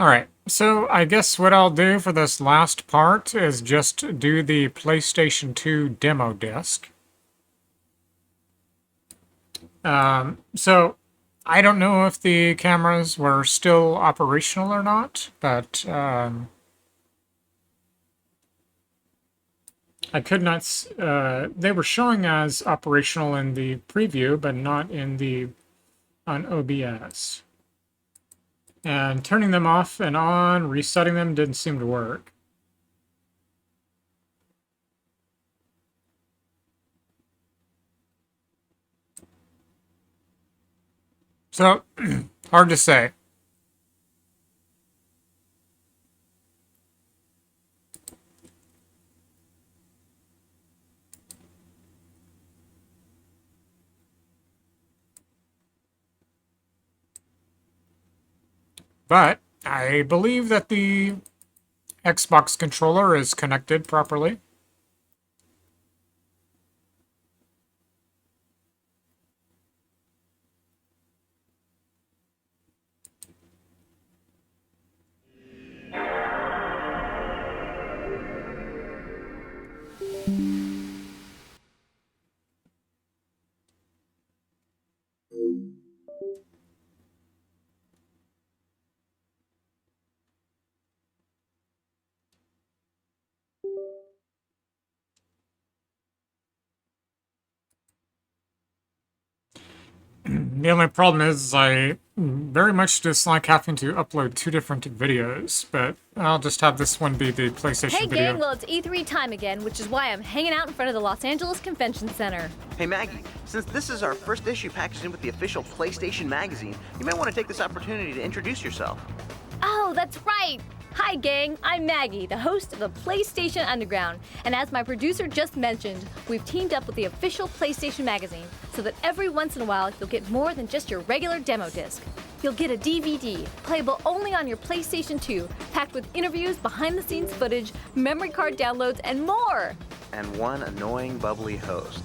Alright, so I guess what I'll do for this last part is just do the PlayStation 2 Demo Disc. So I don't know if the cameras were still operational or not, but I could not. They were showing as operational in the preview, but not in the on OBS. And turning them off and on, resetting them didn't seem to work. So, hard to say. But I believe that the Xbox controller is connected properly. The only problem is I very much dislike having to upload two different videos, but I'll just have this one be the PlayStation video. Hey gang, well it's E3 time again, which is why I'm hanging out in front of the Los Angeles Convention Center. Hey Maggie, since this is our first issue packaged in with the official PlayStation magazine, you might want to take this opportunity to introduce yourself. Oh, that's right! Hi gang, I'm Maggie, the host of the PlayStation Underground, and as my producer just mentioned, we've teamed up with the official PlayStation magazine so that every once in a while you'll get more than just your regular demo disc. You'll get a DVD, playable only on your PlayStation 2, packed with interviews, behind-the-scenes footage, memory card downloads, and more! And one annoying, bubbly host.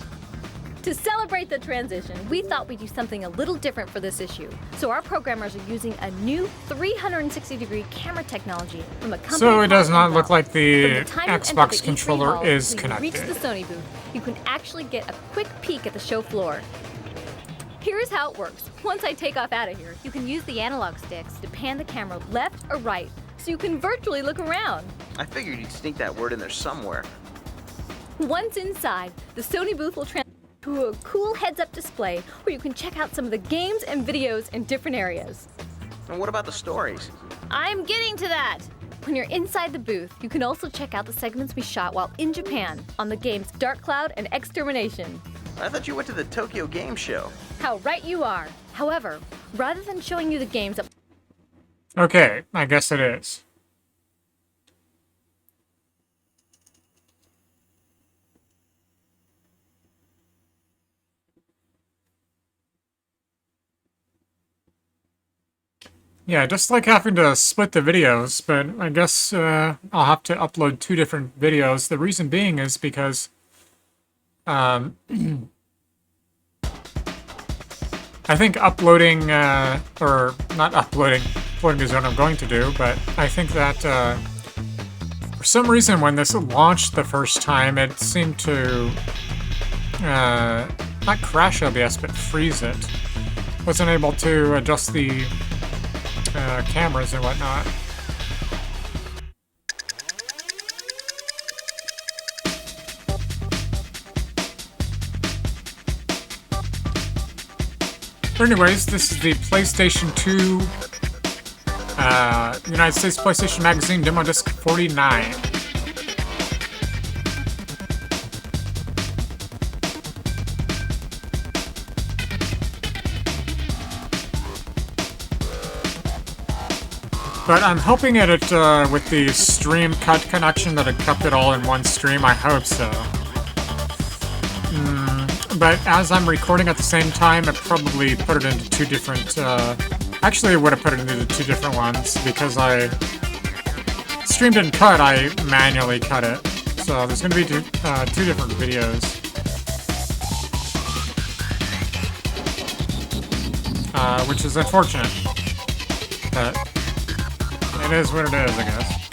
To celebrate the transition, we thought we'd do something a little different for this issue. So our programmers are using a new 360-degree camera technology from a company. So it does not look like the From the time you enter Xbox the E3 controller hall is till you reach connected. the Sony booth, you can actually get a quick peek at the show floor. Here's how it works. Once I take off out of here, you can use the analog sticks to pan the camera left or right, so you can virtually look around. I figured you'd sneak that word in there somewhere. Once inside, the Sony booth will transfer to a cool heads-up display where you can check out some of the games and videos in different areas. And what about the stories? I'm getting to that! When you're inside the booth, you can also check out the segments we shot while in Japan on the games Dark Cloud and Extermination. I thought you went to the Tokyo Game Show. How right you are. However, rather than showing you the games up Okay, I guess it is. Yeah, just like having to split the videos, but I guess I'll have to upload two different videos. The reason being is because I think uploading, or not uploading, uploading is what I'm going to do, but I think that for some reason when this launched the first time, it seemed to not crash OBS, but freeze it. Wasn't able to adjust the cameras and whatnot. But anyways, this is the PlayStation 2 United States PlayStation Magazine Demo Disc 49. But I'm hoping at it with the stream cut connection that it kept it all in one stream. I hope so. But as I'm recording at the same time, it probably put it into two different... actually, it would have put it into two different ones because stream didn't cut, I manually cut it. So there's going to be two different videos. Which is unfortunate. But It is what it is, I guess.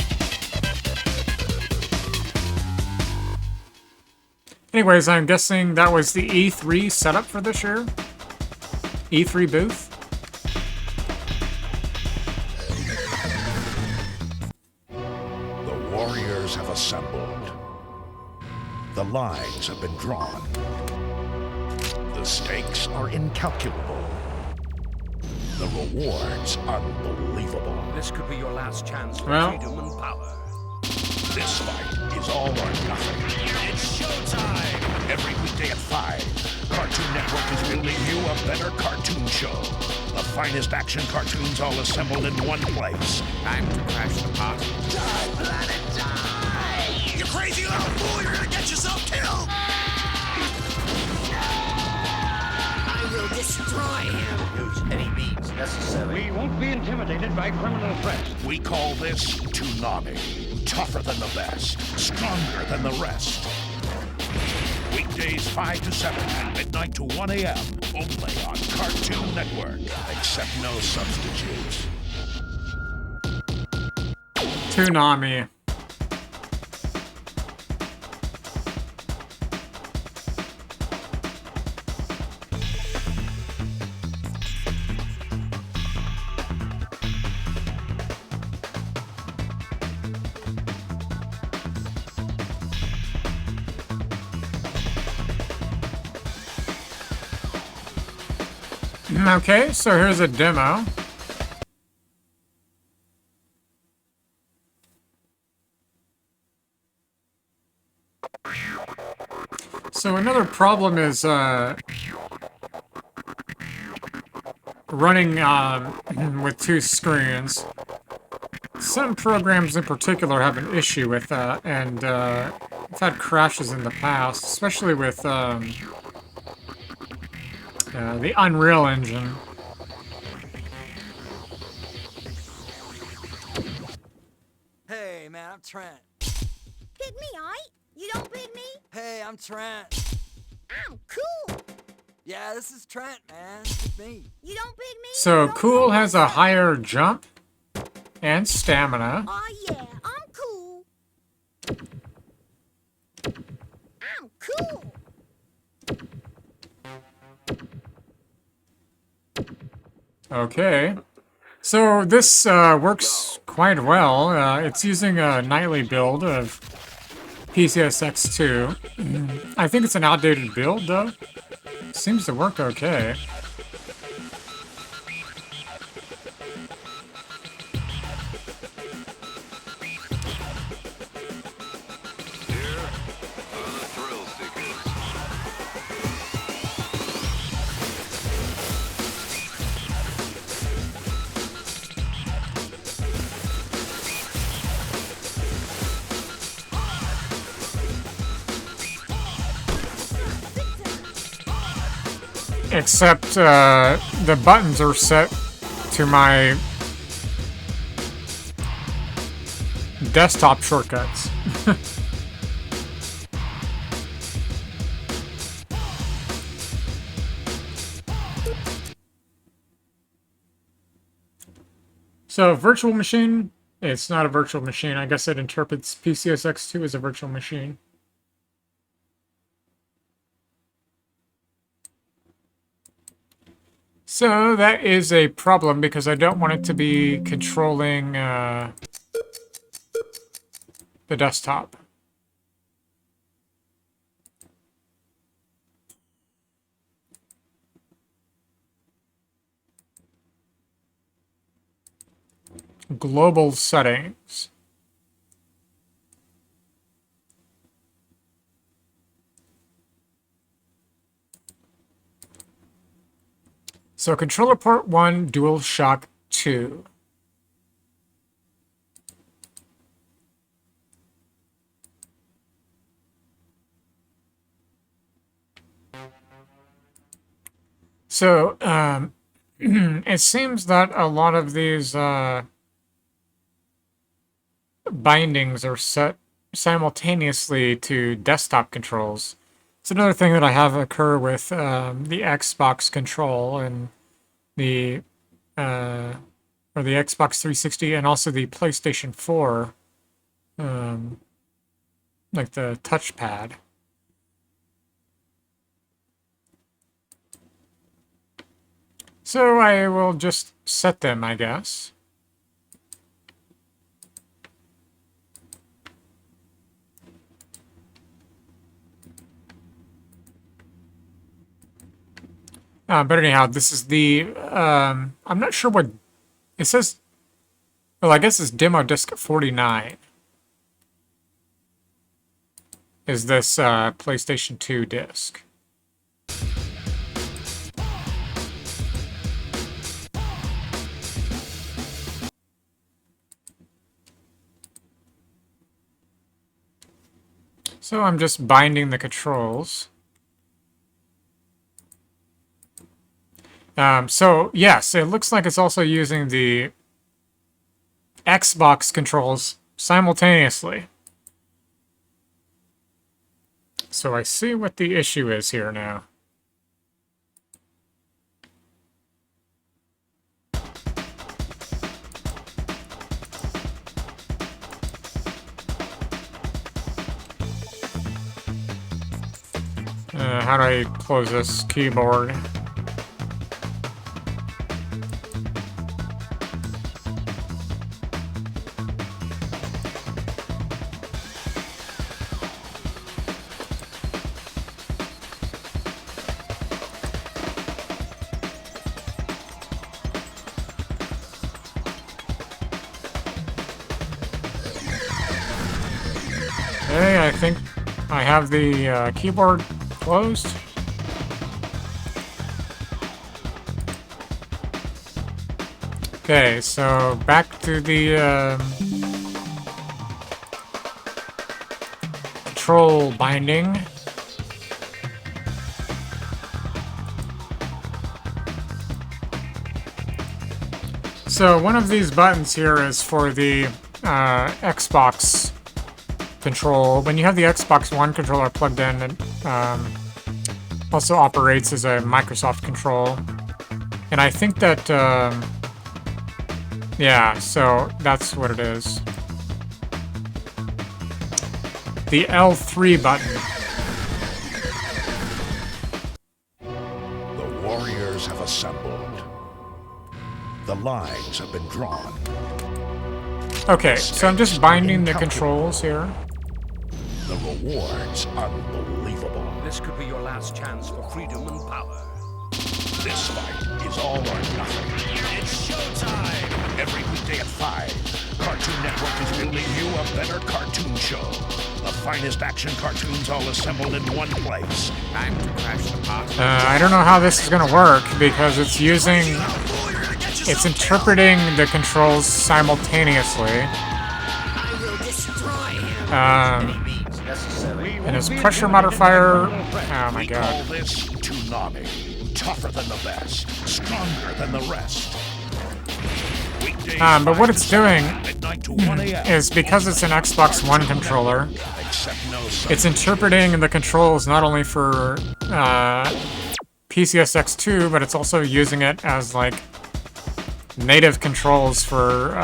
Anyways, I'm guessing that was the E3 setup for this year? E3 booth? The warriors have assembled. The lines have been drawn. The stakes are incalculable. The rewards unbelievable. This could be your last chance for Well. freedom and power. This fight is all or nothing. It's showtime! Every weekday at 5, Cartoon Network is building you a better cartoon show. The finest action cartoons all assembled in one place. Time to crash the party. Die, planet, die! You crazy little fool! You're gonna get yourself killed! I will destroy him. Use any means necessary. We won't be intimidated by criminal threats. We call this Toonami. Tougher than the best. Stronger than the rest. Weekdays 5 to 7 and midnight to 1 a.m. Only on Cartoon Network. Accept no substitutes. Toonami. Okay, so here's a demo. So another problem is running with two screens. Some programs in particular have an issue with that, and I've had crashes in the past, especially with the Unreal Engine. Hey, man, I'm Trent. Pick me, aight? You don't pick me? Hey, I'm Trent. I'm cool. Yeah, this is Trent, man. It's me. You don't pick me? So You don't Cool pick has me? a higher jump and stamina. Oh yeah, I'm cool. I'm cool. Okay. So this works quite well. It's using a nightly build of PCSX2. I think it's an outdated build, though. Seems to work okay. Except the buttons are set to my desktop shortcuts. So virtual machine, it's not a virtual machine. I guess it interprets PCSX2 as a virtual machine. So that is a problem because I don't want it to be controlling the desktop. Global settings. So controller port 1, DualShock 2. So it seems that a lot of these bindings are set simultaneously to desktop controls. It's another thing that I have occur with the Xbox control and the or the Xbox 360, and also the PlayStation 4, like the touchpad. So I will just set them, I guess. But anyhow, this is the, I'm not sure what, it says, well, I guess it's Demo Disc 49. Is this PlayStation 2 disc. So I'm just binding the controls. So yes, it looks like it's also using the Xbox controls simultaneously. So I see what the issue is here now. How do I close this keyboard? Okay, I think I have the keyboard closed. Okay, so back to the control binding. So one of these buttons here is for the Xbox control. When you have the Xbox One controller plugged in, it also operates as a Microsoft control. And I think that, yeah, so that's what it is. The L3 button. The warriors have assembled. The lines have been drawn. Okay, so I'm just binding the controls here. The rewards unbelievable. This could be your last chance for freedom and power. This fight is all or nothing. It's showtime! Every weekday at 5, Cartoon Network is bringing you a better cartoon show. The finest action cartoons all assembled in one place. Time to crash the party. I don't know how this is going to work because it's using... It's interpreting the controls simultaneously. I will destroy him. And his pressure modifier... Oh my We call god. this Toonami. Tougher than the best. Stronger than the rest. Weekdays But what 5 it's to 7, doing midnight to 1 a.m. is because it's an Xbox One controller, Except no it's interpreting the controls not only for PCSX2, but it's also using it as like native controls for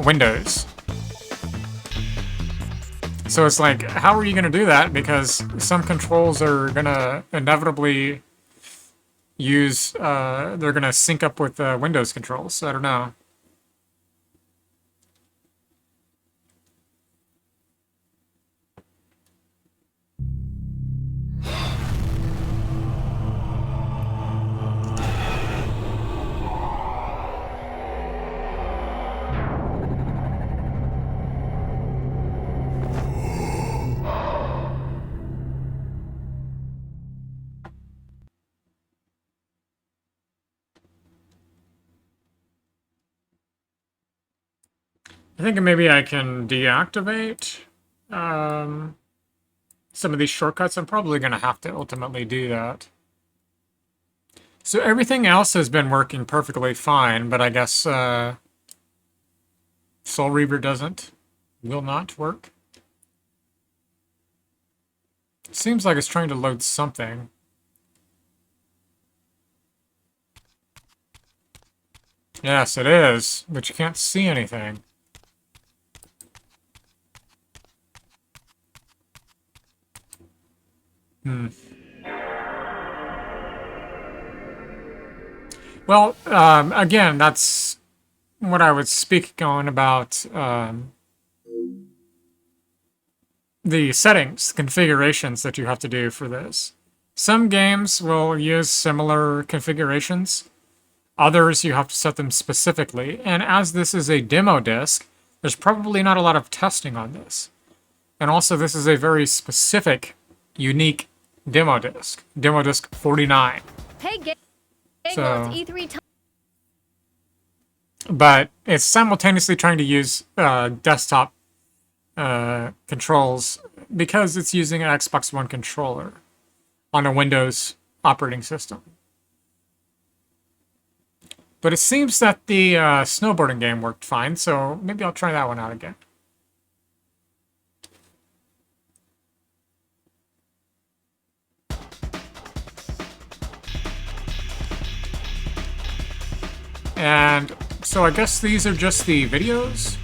Windows. So it's like, how are you going to do that? Because some controls are going to inevitably use, they're going to sync up with Windows controls. So I don't know. I think maybe I can deactivate some of these shortcuts. I'm probably going to have to ultimately do that. So everything else has been working perfectly fine, but I guess Soul Reaver will not work. It seems like it's trying to load something. Yes, it is, but you can't see anything. Well, again, that's what I was speaking on about the settings, configurations that you have to do for this. Some games will use similar configurations. Others, you have to set them specifically. And as this is a demo disc, there's probably not a lot of testing on this. And also, this is a very specific, unique demo disc. Demo disc 49. Hey, gang, So- well, it's E3 time. But it's simultaneously trying to use desktop controls because it's using an Xbox One controller on a Windows operating system. But it seems that the snowboarding game worked fine, so maybe I'll try that one out again. And so I guess these are just the videos?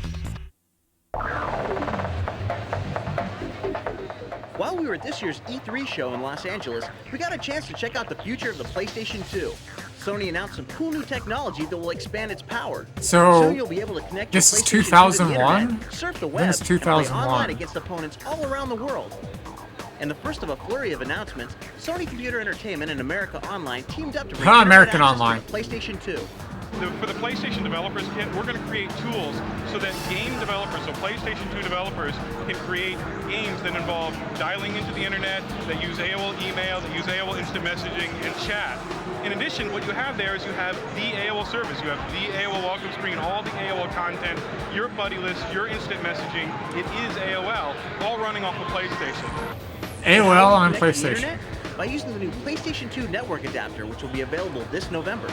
While we were at this year's E3 show in Los Angeles, we got a chance to check out the future of the PlayStation 2. Sony announced some cool new technology that will expand its power. So, Soon you'll be able to connect your this is PlayStation 2 to the 2001? internet, surf the I think web, it's and play 2001. online against opponents all around the world. And the first of a flurry of announcements, Sony Computer Entertainment and America Online teamed up to bring American internet access Online. to the PlayStation 2. For the PlayStation Developers Kit, we're going to create tools so that game developers, so PlayStation 2 developers, can create games that involve dialing into the internet, that use AOL email, that use AOL instant messaging, and chat. In addition, what you have there is you have the AOL service, you have the AOL welcome screen, all the AOL content, your buddy list, your instant messaging. It is AOL, all running off of PlayStation. AOL on Connect to the PlayStation. internet by using the new PlayStation 2 network adapter, which will be available this November.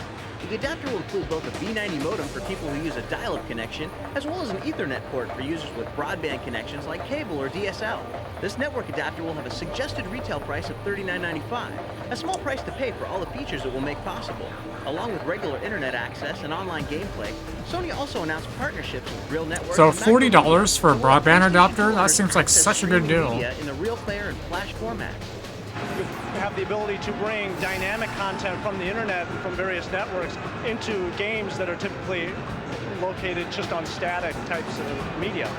The adapter will include both a V90 modem for people who use a dial-up connection, as well as an Ethernet port for users with broadband connections like cable or DSL. This network adapter will have a suggested retail price of $39.95, a small price to pay for all the features it will make possible. Along with regular internet access and online gameplay, Sony also announced partnerships with Real Networks. So and Macro $40 for a Media, broadband PlayStation adapter? 2 That owners seems can like access such a good streaming deal. media in the Real Player and Flash format. You have the ability to bring dynamic content from the internet and from various networks into games that are typically located just on static types of media.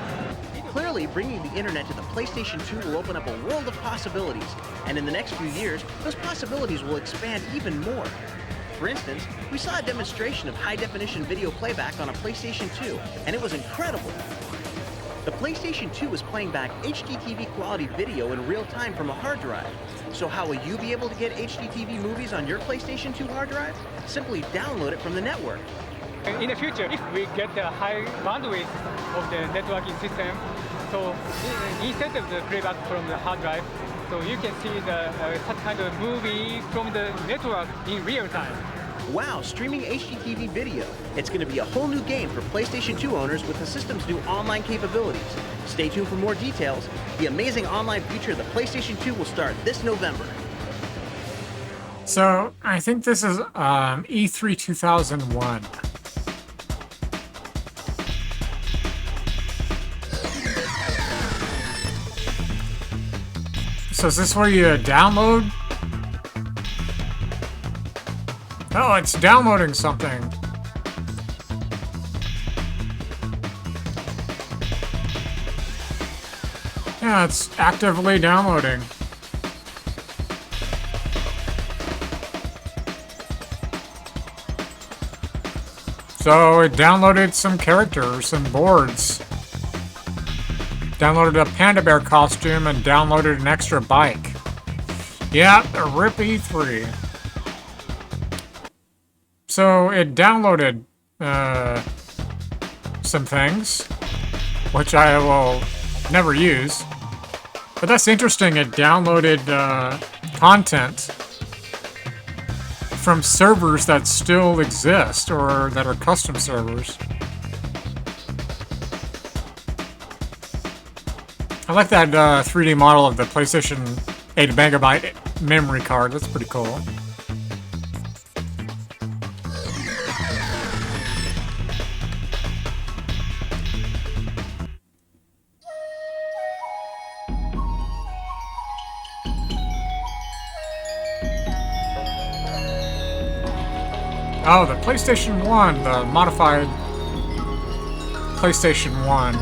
Clearly, bringing the internet to the PlayStation 2 will open up a world of possibilities, and in the next few years, those possibilities will expand even more. For instance, we saw a demonstration of high-definition video playback on a PlayStation 2, and it was incredible. The PlayStation 2 is playing back HDTV quality video in real time from a hard drive. So how will you be able to get HDTV movies on your PlayStation 2 hard drive? Simply download it from the network. In the future, if we get the high bandwidth of the networking system, so instead of the playback from the hard drive, so you can see the such kind of movie from the network in real time. Wow, streaming HDTV video. It's going to be a whole new game for PlayStation 2 owners with the system's new online capabilities. Stay tuned for more details. The amazing online future of the PlayStation 2 will start this November. So I think this is E3 2001. So is this where you download? Oh, it's downloading something. Yeah, it's actively downloading. So it downloaded some characters and boards. Downloaded a panda bear costume and downloaded an extra bike. Yeah, a RIP E3. So it downloaded some things, which I will never use. But that's interesting, it downloaded content from servers that still exist or that are custom servers. I like that 3D model of the PlayStation 8 megabyte memory card. That's pretty cool. Oh, the PlayStation 1, the modified PlayStation 1.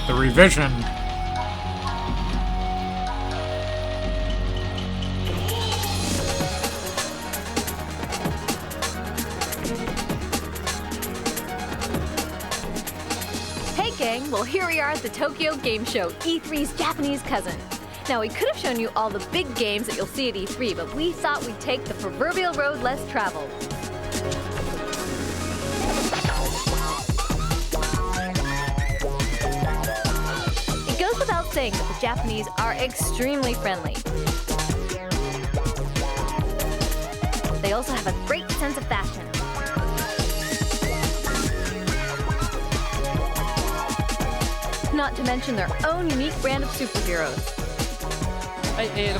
The revision. Hey gang, well here we are at the Tokyo Game Show, E3's Japanese cousin. Now we could have shown you all the big games that you'll see at E3, but we thought we'd take the proverbial road less traveled. It goes without saying that the Japanese are extremely friendly. They also have a great sense of fashion. Not to mention their own unique brand of superheroes.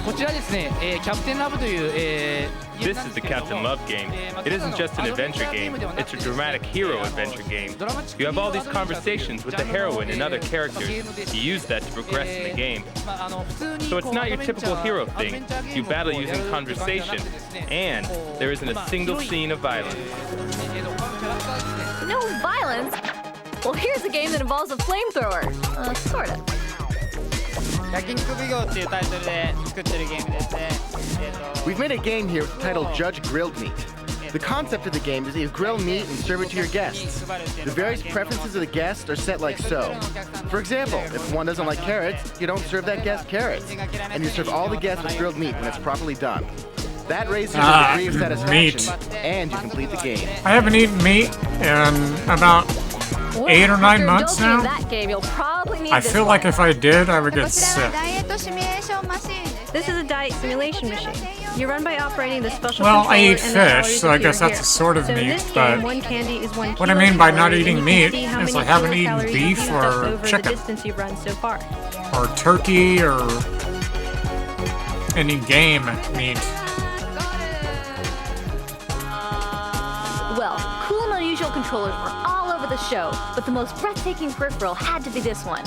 こちらですね、キャプテンラブという、This is the Captain Love game. It isn't just an adventure game, it's a dramatic hero adventure game. You have all these conversations with the heroine and other characters. You use that to progress in the game. So it's not your typical hero thing. You battle using conversation, and there isn't a single scene of violence. No violence? Well, here's a game that involves a flamethrower. Sort of. 焼肉奉行っていうタイトルで作ってるゲームですね。We've made a game here titled Judge Grilled Meat. The concept of the game is that you grill meat and serve it to your guests. The various preferences of the guests are set like so. For example, if one doesn't like carrots, you don't serve that guest carrots. And you serve all the guests with grilled meat when it's properly done. That raises your degree of satisfaction, and you complete the game. I haven't eaten meat in about 8 or 9 months now. That game, you'll probably need I feel like if I did, I would get sick. This is a diet simulation machine. You run by operating the special Well, controller I eat and the fish, calories so I appear guess that's here. a sort of So in meat, this but game, one candy is 1 what I mean by not kilocalorie, eating and you meat can see how is many I haven't eaten kilocalories beef you've used or just over the chicken. distance you've run so far. Or turkey or any game meat. Well, cool and unusual controllers were all over the show, but the most breathtaking peripheral had to be this one.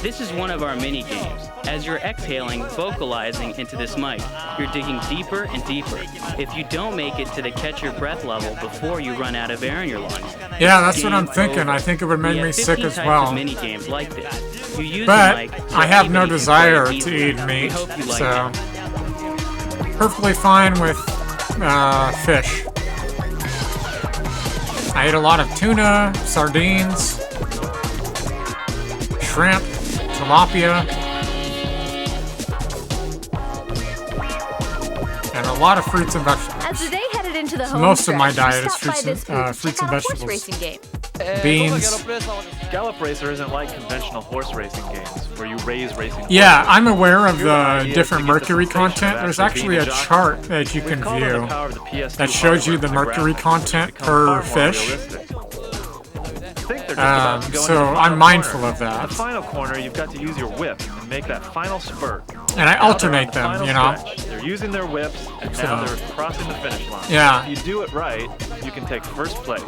This is one of our mini games. As you're exhaling, vocalizing into this mic, you're digging deeper and deeper. If you don't make it to the catch your breath level before you run out of air in your lungs, Yeah, that's what I'm game thinking. over. I think it would make We me have sick 15 as types well. of mini games like this. You use But the mic so I have no anybody can desire play it to easily. eat meat, We hope you like so it. perfectly fine with fish. I ate a lot of tuna, sardines, shrimp, tilapia, and a lot of fruits and vegetables. As the day headed into the home Most of my stretch, diet we is stopped by this booth to fruits check and out a horse vegetables. racing game. Beans. Gallop Racer isn't like conventional horse racing games, where you raise racing Yeah, horses. I'm aware of Your the idea is different to get the mercury sensation of content. There's actually being a jockey. chart that you We've can called on view the power of the PS2 that shows you the hardware and mercury graphics content to become per far more fish. realistic. I think they're just about to go So into the I'm final mindful corner. of that. In the final corner, you've got to use your whip and make that final spurt. And I Now alternate they're on them, the you final know? stretch. They're using their whips, and So- now they're crossing the finish line. Yeah. If you do it right, you can take first place.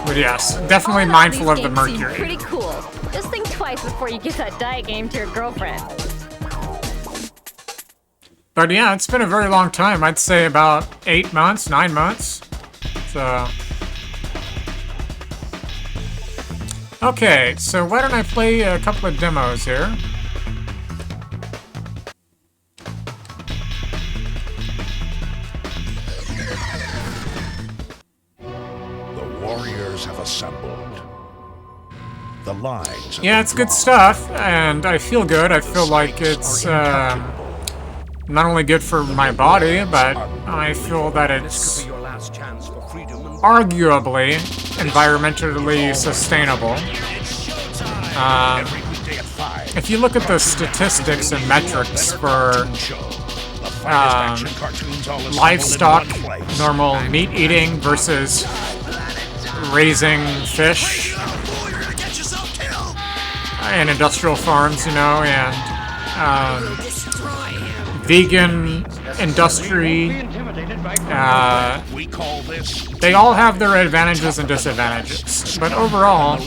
But yes, definitely All in all, mindful these of the games seem mercury. pretty cool. Just think twice before you give that diet game to your girlfriend. But yeah, it's been a very long time. I'd say about 8 months, 9 months. So. Okay, so why don't I play a couple of demos here? The warriors have assembled. The lines. have Yeah, been it's good drawn. stuff, and I feel good. I feel like it's not only good for my body, but I feel that it's Your last chance for freedom and arguably environmentally sustainable. If you look at the statistics and metrics for livestock, normal meat eating versus raising fish in industrial farms, you know, and vegan industry, they all have their advantages and disadvantages. But overall,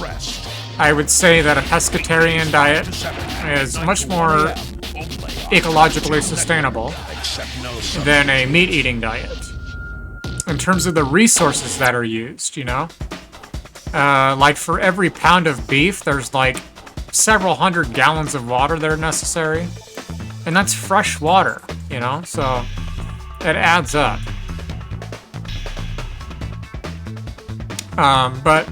I would say that a pescatarian diet is much more ecologically sustainable than a meat-eating diet. In terms of the resources that are used, you know? Like for every pound of beef, there's like several hundred gallons of water that are necessary. And that's fresh water, you know? So it adds up. But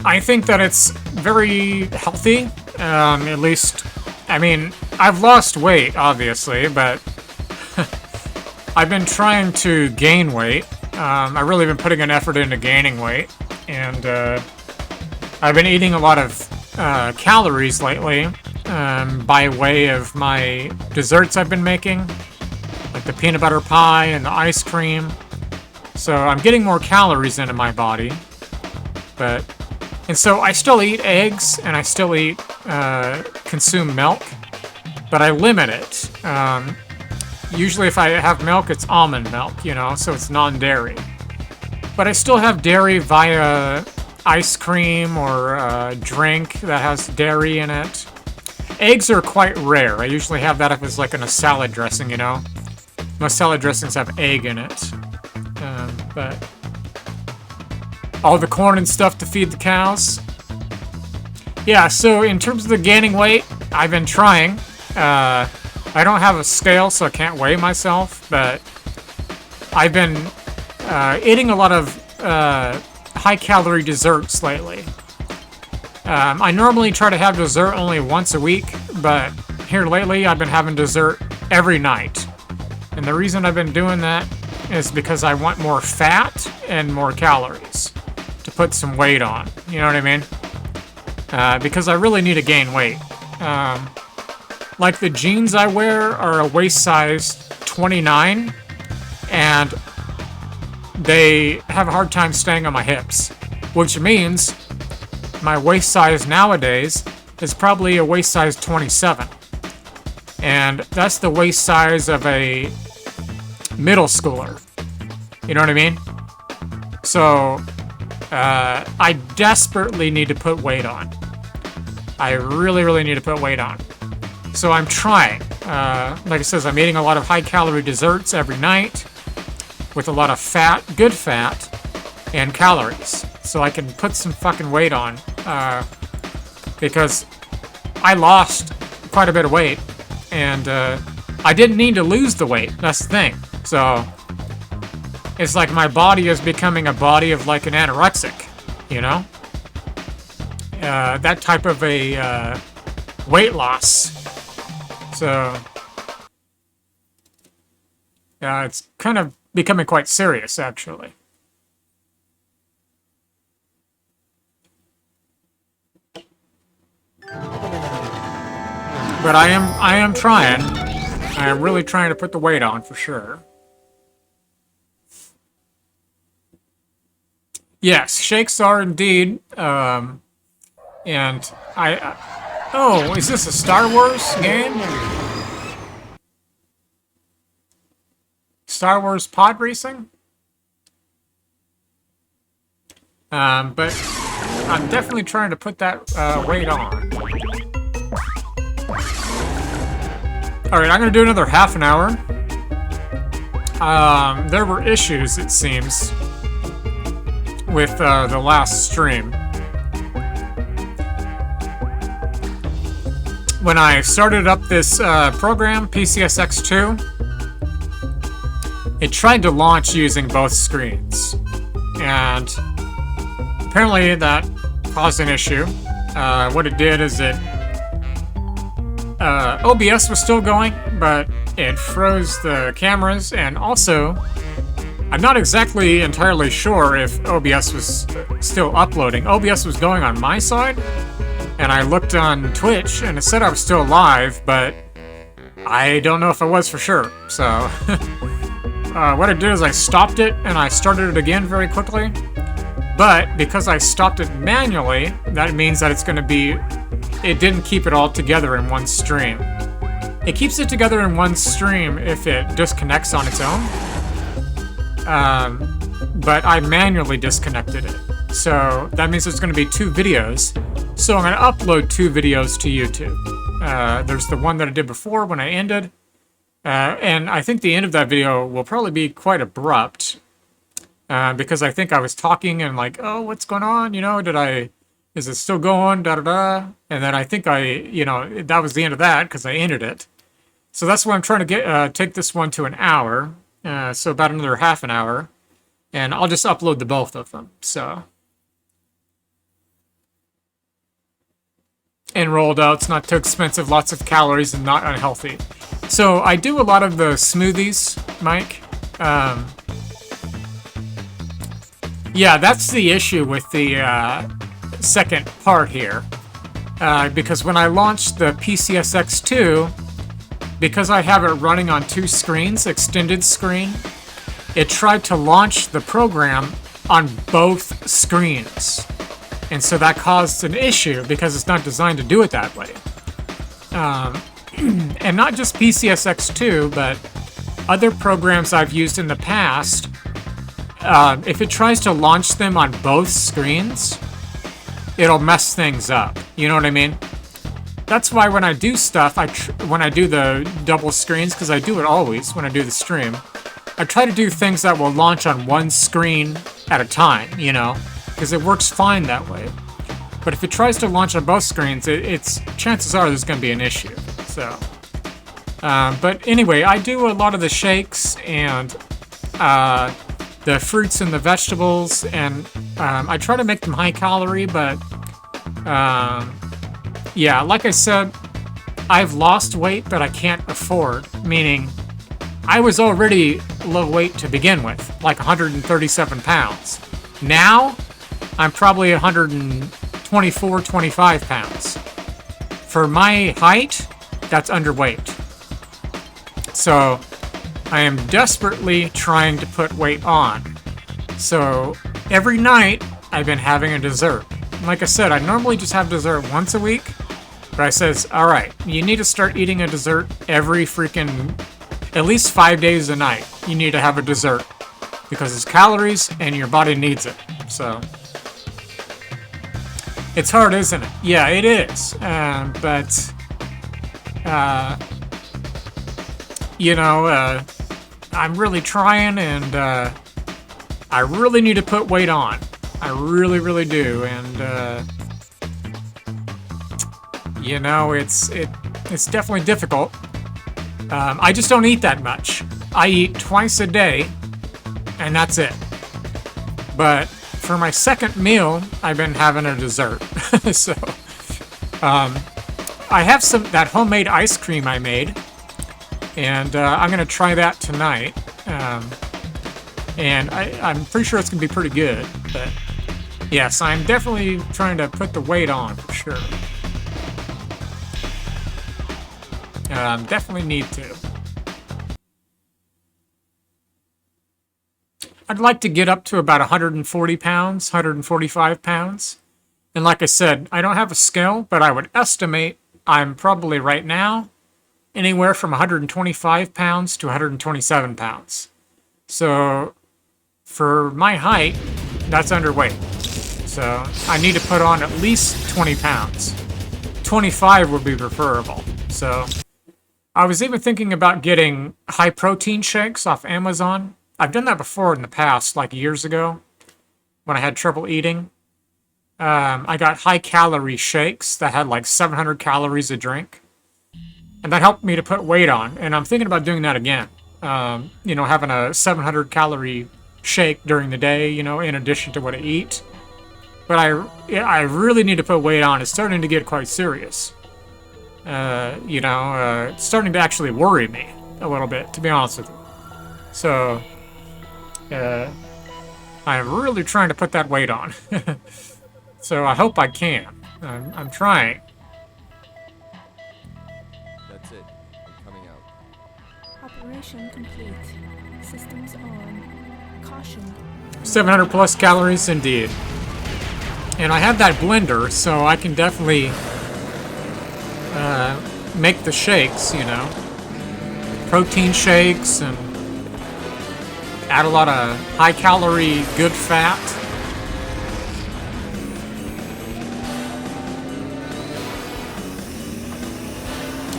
I think that it's very healthy. At least, I mean, I've lost weight, obviously, but I've been trying to gain weight. I've really been putting an effort into gaining weight, and I've been eating a lot of calories lately by way of my desserts I've been making, like the peanut butter pie and the ice cream. So I'm getting more calories into my body, and so I still eat eggs and I still consume milk, but I limit it. Usually if I have milk, it's almond milk, you know, so it's non-dairy. But I still have dairy via ice cream or a drink that has dairy in it. Eggs are quite rare. I usually have that if it's like in a salad dressing, you know. Most salad dressings have egg in it. But all the corn and stuff to feed the cows. Yeah, so in terms of the gaining weight, I've been trying. I don't have a scale, so I can't weigh myself, but I've been eating a lot of high-calorie desserts lately. I normally try to have dessert only once a week, but here lately I've been having dessert every night. And the reason I've been doing that is because I want more fat and more calories to put some weight on. You know what I mean? Because I really need to gain weight. Like the jeans I wear are a waist size 29, and they have a hard time staying on my hips, which means my waist size nowadays is probably a waist size 27. And that's the waist size of a middle schooler. You know what I mean? So, I desperately need to put weight on. I really, really need to put weight on. So I'm trying. Like I said, I'm eating a lot of high-calorie desserts every night with a lot of fat, good fat, and calories. So I can put some fucking weight on. Because I lost quite a bit of weight, and I didn't need to lose the weight. That's the thing. So it's like my body is becoming a body of like an anorexic, you know? That type of a weight loss. So yeah, it's kind of becoming quite serious, actually. But I am trying. I am really trying to put the weight on for sure. Yes, shakes are indeed. And oh, is this a Star Wars game? Star Wars pod racing? But I'm definitely trying to put that weight on. Alright, I'm gonna do another half an hour. There were issues, it seems, with the last stream. When I started up this program, PCSX2, it tried to launch using both screens. And apparently that caused an issue. What it did is it OBS was still going, but it froze the cameras, and also I'm not exactly entirely sure if OBS was still uploading. OBS was going on my side, and I looked on Twitch and it said I was still live, but I don't know if I was for sure. So what I did is I stopped it and I started it again very quickly. But because I stopped it manually, that means that it's going to be... It didn't keep it all together in one stream. It keeps it together in one stream if it disconnects on its own. But I manually disconnected it. So that means there's going to be 2 videos. So I'm going to upload 2 videos to YouTube. There's the one that I did before when I ended. And I think the end of that video will probably be quite abrupt. Because I think I was talking and like, oh, what's going on? You know, is it still going? Da da da. And then I think that was the end of that because I ended it. So that's why I'm trying to take this one to an hour. So about another half an hour. And I'll just upload the both of them. So. And rolled out, it's not too expensive, lots of calories, and not unhealthy. So I do a lot of the smoothies, Mike. Yeah, that's the issue with the second part here. Because when I launched the PCSX2, because I have it running on 2 screens, extended screen, it tried to launch the program on both screens. And so that caused an issue because it's not designed to do it that way. And not just PCSX2, but other programs I've used in the past, if it tries to launch them on both screens, it'll mess things up. You know what I mean? That's why when I do stuff, when I do the double screens, because I do it always when I do the stream, I try to do things that will launch on one screen at a time, you know? Because it works fine that way. But if it tries to launch on both screens, chances are there's going to be an issue. So, but anyway, I do a lot of the shakes and the fruits and the vegetables, and I try to make them high calorie. But yeah, like I said, I've lost weight that I can't afford. Meaning, I was already low weight to begin with, like 137 pounds. Now, I'm probably 124, 25 pounds. For my height, that's underweight. So, I am desperately trying to put weight on. So, every night, I've been having a dessert. Like I said, I normally just have dessert once a week. But I says, alright, you need to start eating a dessert every freaking, at least 5 days a night. You need to have a dessert. Because it's calories and your body needs it. So, it's hard, isn't it? Yeah, it is. But, you know, I'm really trying, and I really need to put weight on. I really, really do. And, you know, it's definitely difficult. I just don't eat that much. I eat twice a day, and that's it. But for my second meal, I've been having a dessert. So, I have that homemade ice cream I made, and I'm gonna try that tonight. And I'm pretty sure it's gonna be pretty good. But yes, I'm definitely trying to put the weight on for sure. Definitely need to. I'd like to get up to about 140 pounds, 145 pounds. And like I said, I don't have a scale, but I would estimate I'm probably right now anywhere from 125 pounds to 127 pounds. So for my height, that's underweight. So I need to put on at least 20 pounds. 25 would be preferable. So I was even thinking about getting high protein shakes off Amazon. I've done that before in the past, like years ago, when I had trouble eating. I got high-calorie shakes that had like 700 calories a drink. And that helped me to put weight on. And I'm thinking about doing that again. You know, having a 700-calorie shake during the day, you know, in addition to what I eat. But I really need to put weight on. It's starting to get quite serious. You know, it's starting to actually worry me a little bit, to be honest with you. So, I'm really trying to put that weight on. So I hope I can. I'm trying. That's it. I'm coming out. Operation complete. Systems on. Caution. 700 plus calories indeed. And I have that blender, so I can definitely make the shakes, you know. Protein shakes, and add a lot of high-calorie, good fat.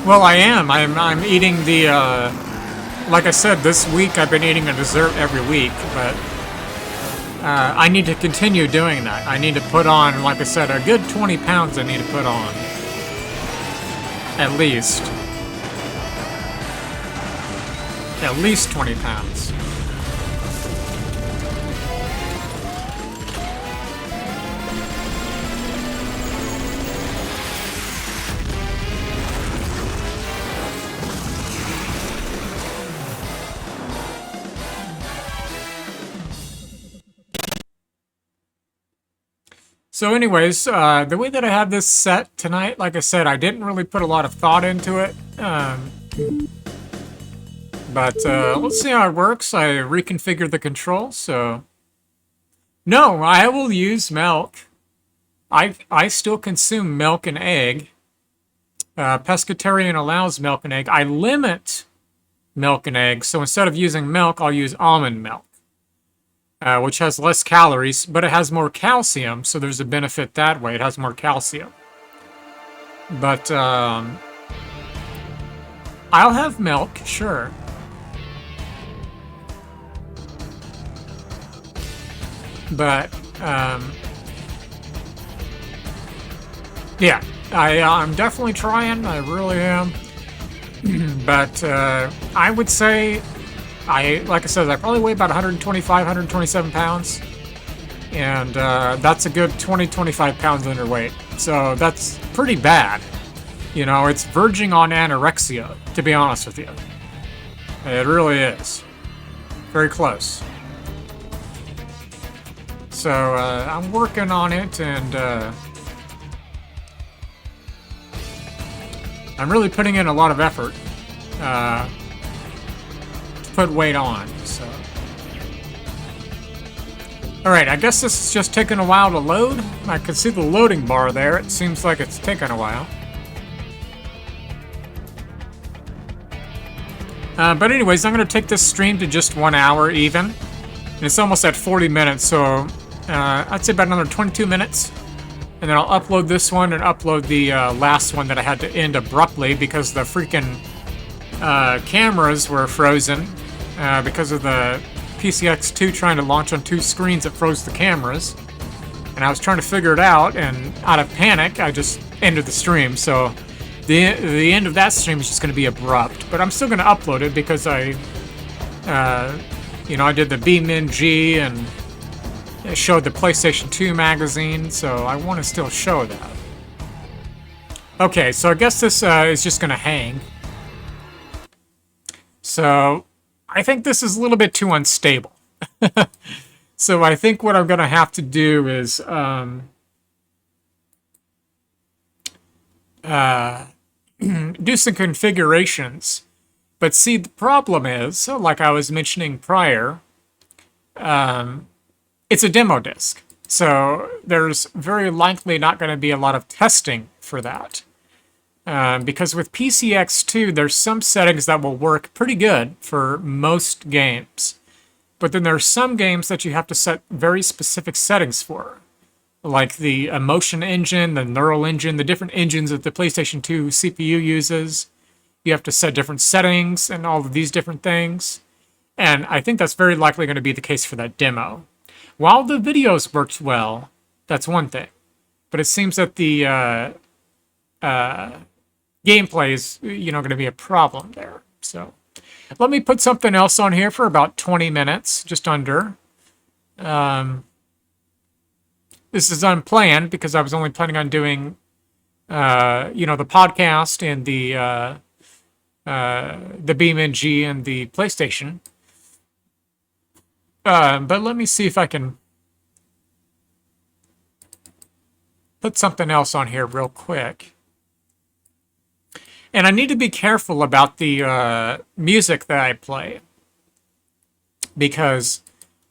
Well, I am. I'm eating the, like I said, this week I've been eating a dessert every week, but I need to continue doing that. I need to put on, like I said, a good 20 pounds I need to put on. At least. At least 20 pounds. So anyways, the way that I have this set tonight, like I said, I didn't really put a lot of thought into it. But let's see how it works. I reconfigured the controls, so... No, I will use milk. I still consume milk and egg. Pescatarian allows milk and egg. I limit milk and egg, so instead of using milk, I'll use almond milk. Which has less calories, but it has more calcium, so there's a benefit that way. It has more calcium. But, I'll have milk, sure. But, yeah, I'm definitely trying, I really am. But, I would say... like I said, I probably weigh about 125, 127 pounds. And that's a good 20, 25 pounds underweight. So that's pretty bad. You know, it's verging on anorexia, to be honest with you. It really is. Very close. So I'm working on it, and I'm really putting in a lot of effort. Put weight on, so. Alright, I guess this is just taking a while to load. I can see the loading bar there. It seems like it's taking a while. But anyways, I'm going to take this stream to just 1 hour even. And it's almost at 40 minutes, so I'd say about another 22 minutes. And then I'll upload this one and upload the last one that I had to end abruptly because the freaking cameras were frozen. Because of the PCX2 trying to launch on 2 screens, it froze the cameras. And I was trying to figure it out, and out of panic, I just ended the stream. So the end of that stream is just going to be abrupt. But I'm still going to upload it because I did the BeamNG and it showed the PlayStation 2 magazine, so I want to still show that. Okay, so I guess this is just going to hang. So... I think this is a little bit too unstable. So I think what I'm going to have to do is do some configurations. But see, the problem is, like I was mentioning prior, it's a demo disc. So there's very likely not going to be a lot of testing for that. Because with PCX2, there's some settings that will work pretty good for most games. But then there's some games that you have to set very specific settings for. Like the emotion engine, the neural engine, the different engines that the PlayStation 2 CPU uses. You have to set different settings and all of these different things. And I think that's very likely going to be the case for that demo. While the videos worked well, that's one thing. But it seems that the... gameplay is, going to be a problem there. So, let me put something else on here for about 20 minutes, just under. This is unplanned because I was only planning on doing, the podcast and the BeamNG and the PlayStation. But let me see if I can put something else on here real quick. And I need to be careful about the music that I play. Because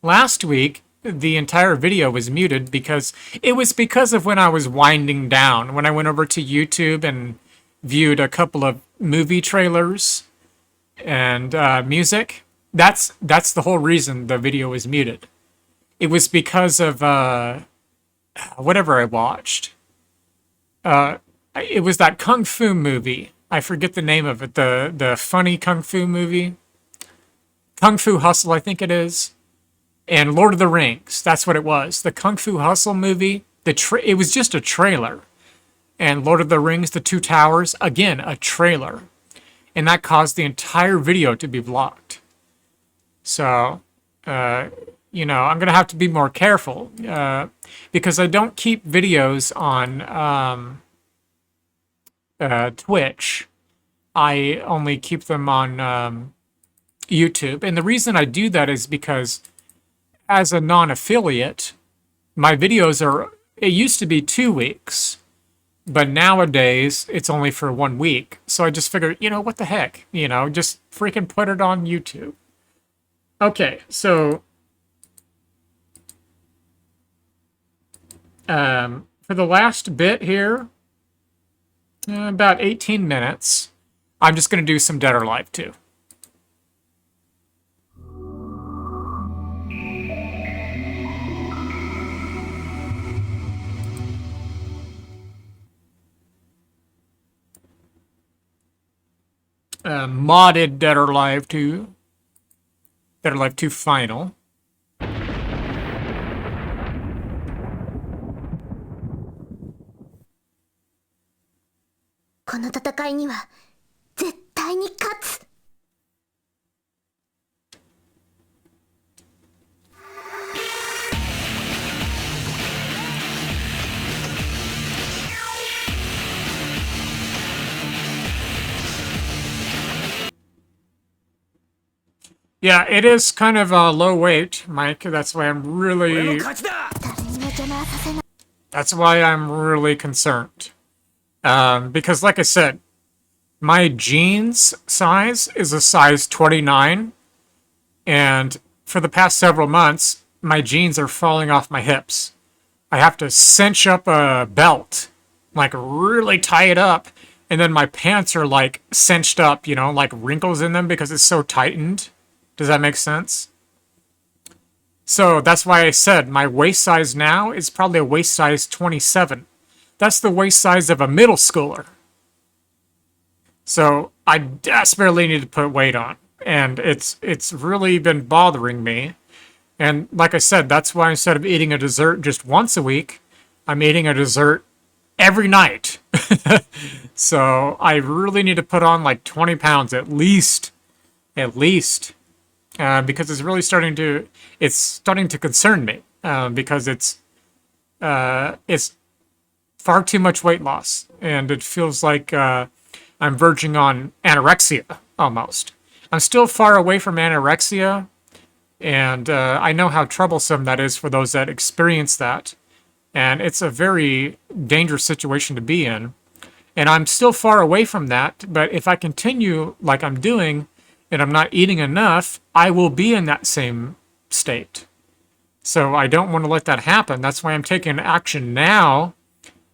last week, the entire video was muted because it was because of when I was winding down. When I went over to YouTube and viewed a couple of movie trailers and music. That's the whole reason the video was muted. It was because of whatever I watched. It was that Kung Fu movie. I forget the name of it. The funny kung fu movie, Kung Fu Hustle, I think it is, and Lord of the Rings. That's what it was. The Kung Fu Hustle movie. It was just a trailer, and Lord of the Rings: The Two Towers, again a trailer, and that caused the entire video to be blocked. So, you know, I'm gonna have to be more careful because I don't keep videos on Twitch. I only keep them on YouTube. And the reason I do that is because as a non-affiliate, my videos it used to be 2 weeks, but nowadays it's only for 1 week. So I just figured, you know, what the heck, you know, just freaking put it on YouTube. Okay, so for the last bit here, about 18 minutes, I'm just going to do some Dead or Alive 2. Modded Dead or Alive 2. Dead or Alive 2 Final. この戦いには絶対に勝つ。Yeah, it is kind of low weight, Mike. That's why I'm really... That's why I'm really concerned. Because like I said, my jeans size is a size 29. And for the past several months, my jeans are falling off my hips. I have to cinch up a belt, like really tie it up. And then my pants are like cinched up, you know, like wrinkles in them because it's so tightened. Does that make sense? So that's why I said my waist size now is probably a waist size 27. That's the waist size of a middle schooler. So I desperately need to put weight on. And it's really been bothering me. And like I said, that's why instead of eating a dessert just once a week, I'm eating a dessert every night. So I really need to put on like 20 pounds at least. Because it's really starting to concern me. Because it's far too much weight loss. And it feels like I'm verging on anorexia, almost. I'm still far away from anorexia. And I know how troublesome that is for those that experience that. And it's a very dangerous situation to be in. And I'm still far away from that. But if I continue like I'm doing, and I'm not eating enough, I will be in that same state. So I don't want to let that happen. That's why I'm taking action now.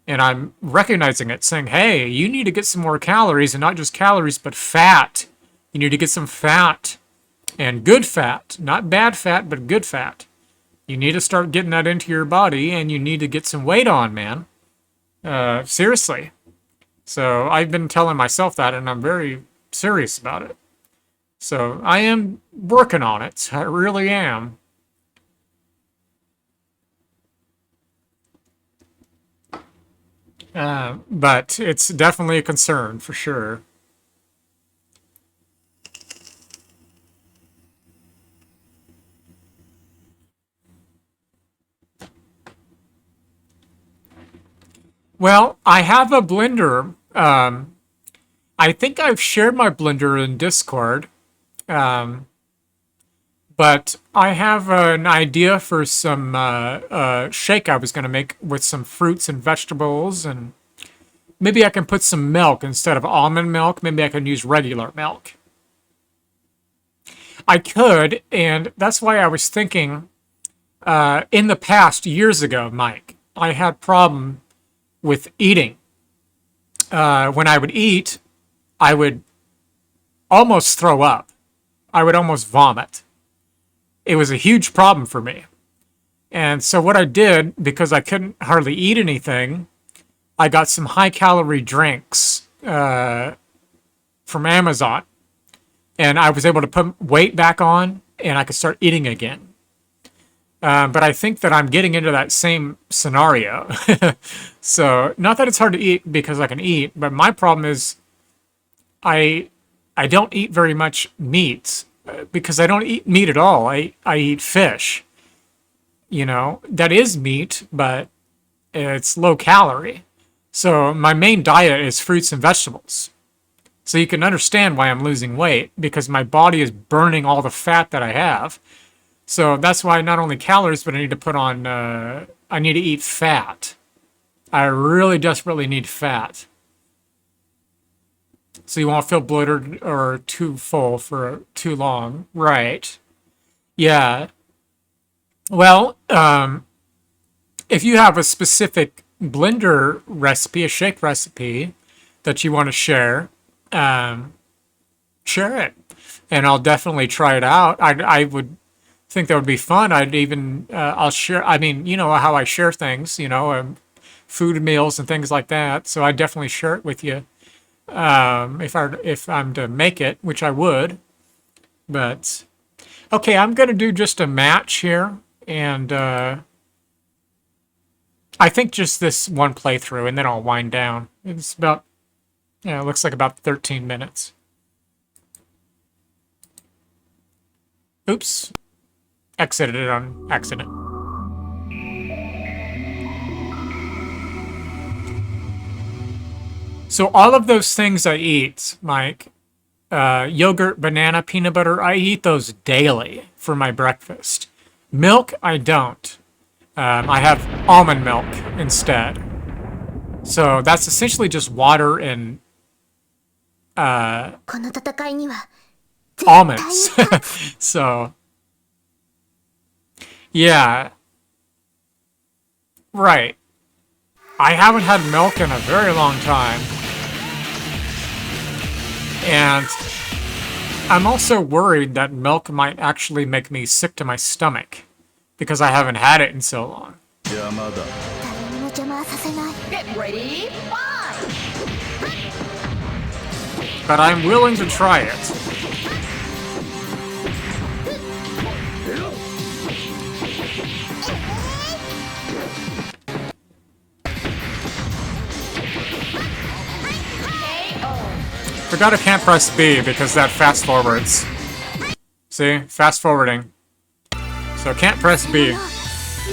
And I'm recognizing it, saying, hey, you need to get some more calories, and not just calories, but fat. You need to get some fat. And good fat. Not bad fat, but good fat. You need to start getting that into your body, and you need to get some weight on, man. Seriously. So I've been telling myself that, and I'm very serious about it. So I am working on it. I really am. But it's definitely a concern, for sure. Well, I have a blender. I think I've shared my blender in Discord. But I have an idea for some shake I was going to make with some fruits and vegetables, and maybe I can put some milk instead of almond milk. Maybe I can use regular milk. I could, and that's why I was thinking in the past, years ago, Mike, I had problem with eating. When I would eat, I would almost throw up. I would almost vomit. It was a huge problem for me. And so what I did, because I couldn't hardly eat anything, I got some high-calorie drinks from Amazon. And I was able to put weight back on, and I could start eating again. But I think that I'm getting into that same scenario. So, not that it's hard to eat because I can eat, but my problem is I don't eat very much meat because I don't eat meat at all. I eat fish. You know, that is meat, but it's low calorie. So my main diet is fruits and vegetables. So you can understand why I'm losing weight, because my body is burning all the fat that I have. So that's why not only calories, but I need to put on, I need to eat fat. I really desperately need fat. So you won't feel bloated or too full for too long. Right. Yeah. Well, if you have a specific blender recipe, a shake recipe that you want to share it. And I'll definitely try it out. I would think that would be fun. I'd even, I'll share, I mean, you know how I share things, you know, food meals and things like that. So I definitely share it with you. If I'm to make it, which I would, but okay, I'm going to do just a match here. And, I think just this one playthrough, and then I'll wind down. It's about, it looks like about 13 minutes. Oops. Exited it on accident. So all of those things I eat, Mike, yogurt, banana, peanut butter, I eat those daily for my breakfast. Milk, I don't. I have almond milk instead. So that's essentially just water and almonds. So, yeah. Right. I haven't had milk in a very long time. And I'm also worried that milk might actually make me sick to my stomach, because I haven't had it in so long. Get ready, But I'm willing to try it. Forgot I can't press B because that fast forwards. See? Fast forwarding. So can't press B.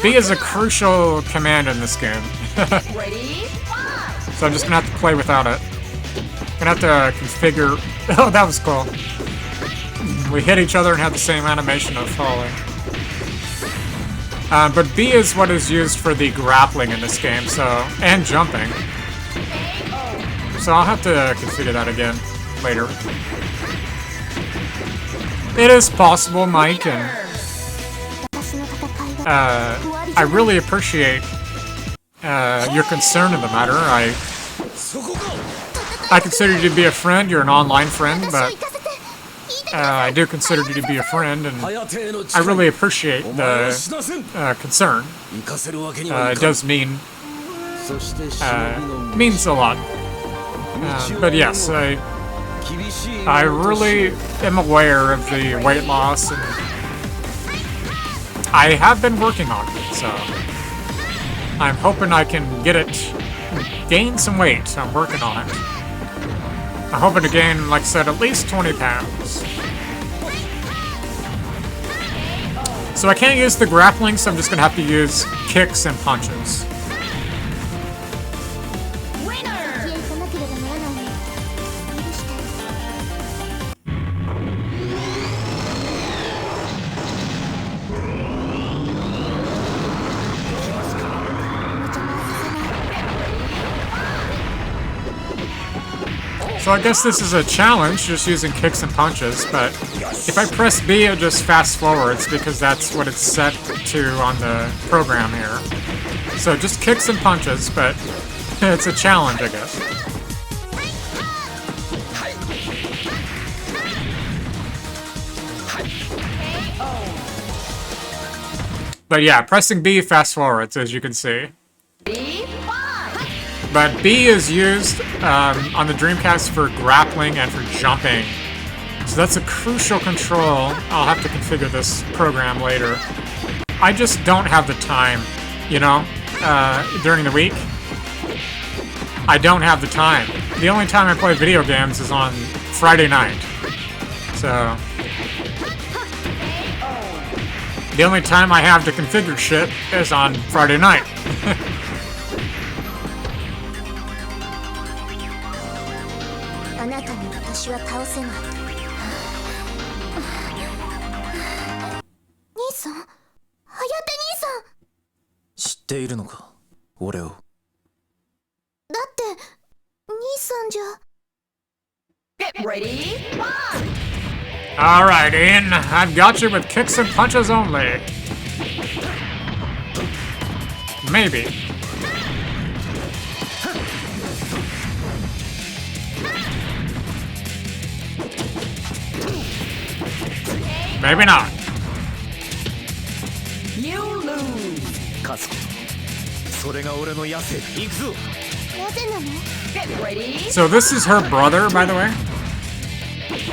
B is a crucial command in this game. So I'm just gonna have to play without it. Gonna have to configure. Oh, that was cool. We hit each other and had the same animation of falling. But B is what is used for the grappling in this game, so, and jumping. So I'll have to configure that again later. It is possible, Mike, and I really appreciate your concern in the matter. I consider you to be a friend. You're an online friend, but I do consider you to be a friend, and I really appreciate the concern. It does mean means a lot. But yes, I really am aware of the weight loss, and I have been working on it, so I'm hoping I can gain some weight. I'm working on it. I'm hoping to gain, like I said, at least 20 pounds. So I can't use the grappling, so I'm just going to have to use kicks and punches. So I guess this is a challenge, just using kicks and punches, but if I press B, it just fast forwards because that's what it's set to on the program here. So just kicks and punches, but it's a challenge, I guess. But yeah, pressing B fast forwards, as you can see. But B is used on the Dreamcast for grappling and for jumping. So that's a crucial control. I'll have to configure this program later. I just don't have the time, you know, during the week. I don't have the time. The only time I play video games is on Friday night. So the only time I have to configure shit is on Friday night. あなたに私は倒せない。兄さん、颯兄さん。知っているのか、俺を。だって兄さんじゃ。Get ready, Alright, Ian, I've got you with kicks and punches only. Maybe. Maybe not. You lose. 勝つ。それが俺の野生。行くぞ。なぜなの Get ready. So this is her brother, by the way.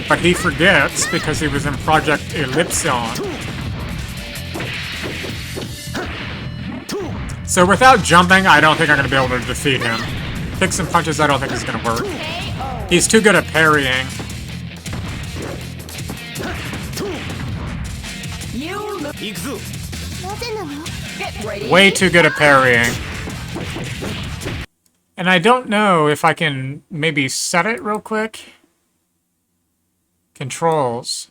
But he forgets because he was in Project Ellipsion. So without jumping, I don't think I'm going to be able to defeat him. Kicks and punches, I don't think is going to work. He's too good at parrying. Way too good at parrying. And I don't know if I can maybe set it real quick. Controls.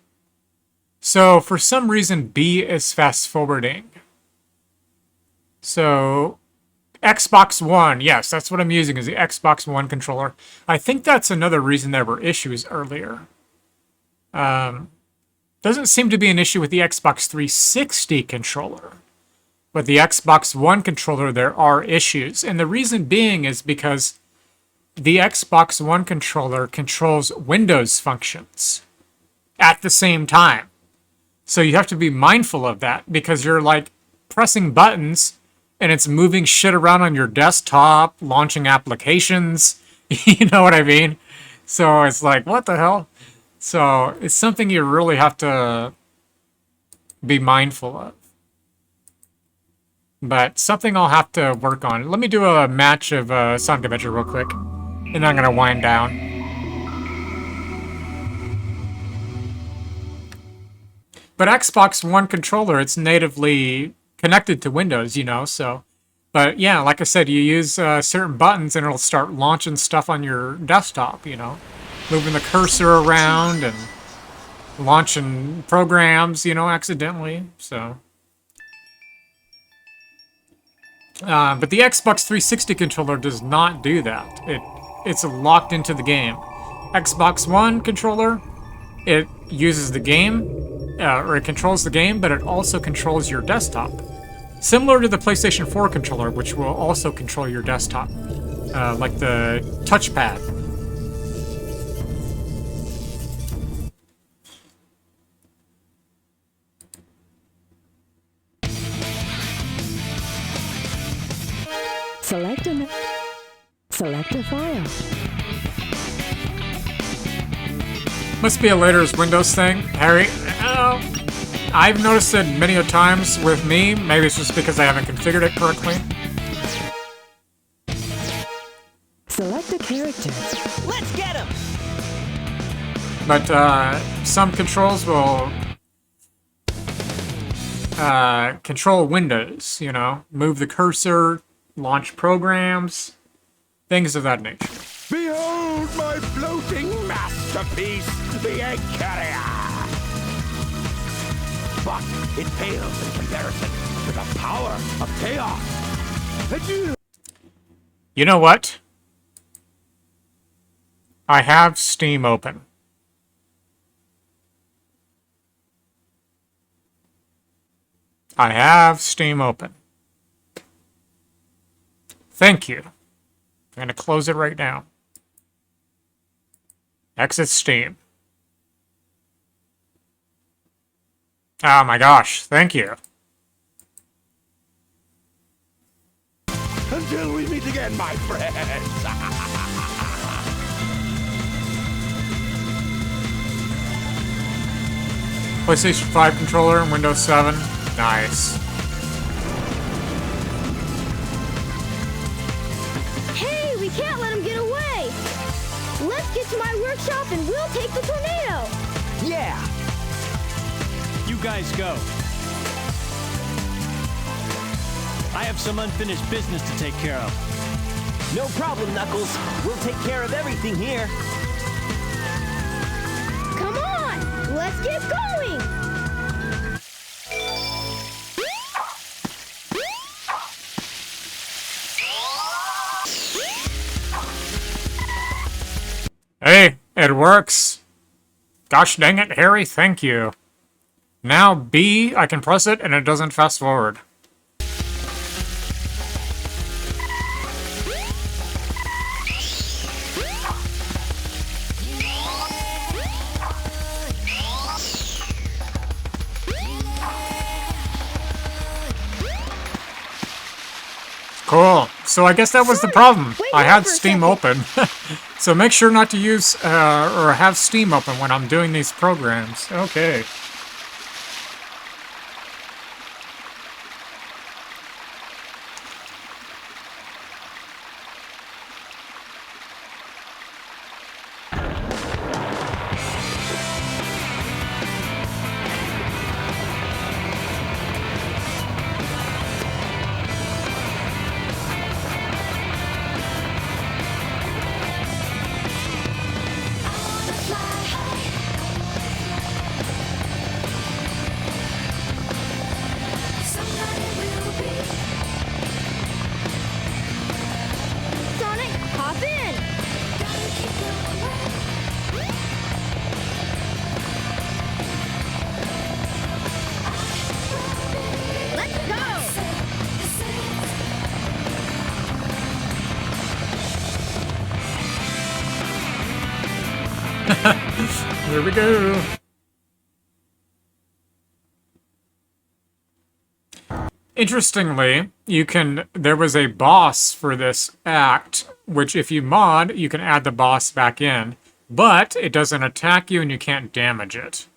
So for some reason B is fast forwarding. So Xbox One, yes, that's what I'm using is the Xbox One controller. I think that's another reason there were issues earlier. Doesn't seem to be an issue with the Xbox 360 controller. But the Xbox One controller, there are issues. And the reason being is because the Xbox One controller controls Windows functions at the same time. So you have to be mindful of that because you're like pressing buttons and it's moving shit around on your desktop, launching applications. You know what I mean? So it's like, what the hell? So it's something you really have to be mindful of. But something I'll have to work on. Let me do a match of Sonic Adventure real quick. And then I'm going to wind down. But Xbox One controller, it's natively connected to Windows, you know, so. But yeah, like I said, you use certain buttons and it'll start launching stuff on your desktop, you know. Moving the cursor around and launching programs, you know, accidentally, so. But the Xbox 360 controller does not do that. It's locked into the game. Xbox One controller, it uses the game, or it controls the game, but it also controls your desktop. Similar to the PlayStation 4 controller, which will also control your desktop, like the touchpad. Select a file. Must be a latest Windows thing, Harry. I've noticed it many a times with me. Maybe it's just because I haven't configured it correctly. Select a character. Let's get him. But some controls will control Windows, you know, move the cursor, launch programs, things of that nature. Behold my floating masterpiece, the Egg Carrier! But it pales in comparison to the power of chaos. Adieu. You know what? I have Steam open. I have Steam open. Thank you. I'm going to close it right now. Exit Steam. Oh my gosh, thank you. Until we meet again, my friends. PlayStation 5 controller and Windows 7. Nice. Hey, we can't let him get away! Let's get to my workshop and we'll take the tornado! Yeah! You guys go. I have some unfinished business to take care of. No problem, Knuckles. We'll take care of everything here. Come on! Let's get going! Hey, it works. Gosh dang it, Harry, thank you. Now B, I can press it and it doesn't fast forward. Cool. So I guess that was the problem. I had Steam open. So make sure not to use or have Steam open when I'm doing these programs. Okay. Sonic, hop in! Let's go! Here we go. Interestingly, there was a boss for this act, which if you mod, you can add the boss back in, but it doesn't attack you and you can't damage it.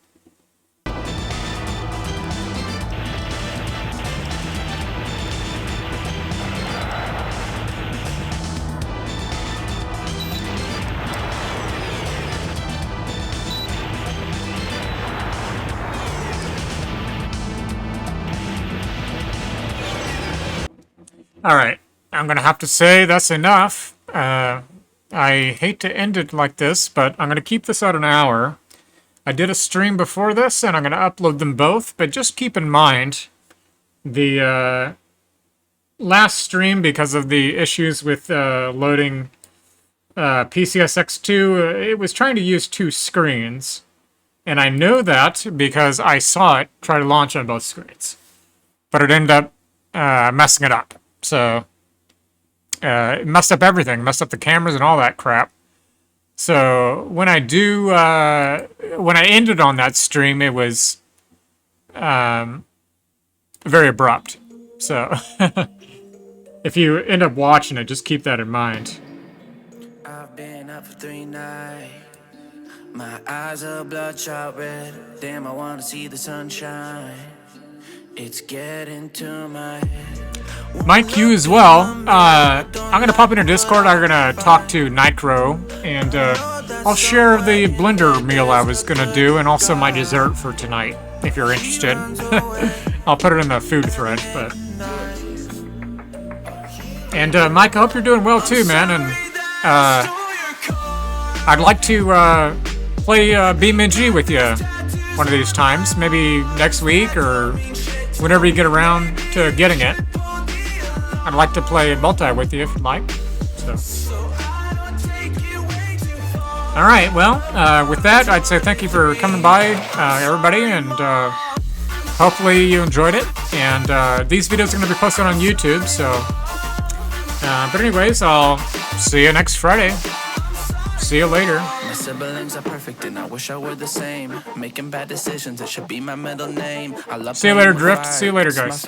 Alright, I'm gonna have to say that's enough. I hate to end it like this, but I'm gonna keep this at an hour. I did a stream before this, and I'm gonna upload them both, but just keep in mind the last stream, because of the issues with loading PCSX2, it was trying to use 2 screens. And I know that because I saw it try to launch on both screens. But it ended up messing it up. So, it messed up everything. Messed up the cameras and all that crap. So, when I ended on that stream, it was very abrupt. So, if you end up watching it, just keep that in mind. I've been up for 3 nights. My eyes are bloodshot red. Damn, I wanna see the sunshine. It's getting to my head. Mike, you as well. I'm gonna pop into Discord. I'm gonna talk to Nitro, and I'll share the blender meal I was gonna do, and also my dessert for tonight, if you're interested. I'll put it in the food thread, but. And Mike, I hope you're doing well too, man. And I'd like to play BeamNG with you one of these times, maybe next week or whenever you get around to getting it. I'd like to play multi with you if you'd like. So. Alright, well, with that, I'd say thank you for coming by, everybody, and hopefully you enjoyed it. And these videos are going to be posted on YouTube, so. But anyways, I'll see you next Friday. See you later. My siblings are perfect and I wish I were the same. Making bad decisions, it should be my middle name. I love see you later, Drift. See you later, guys.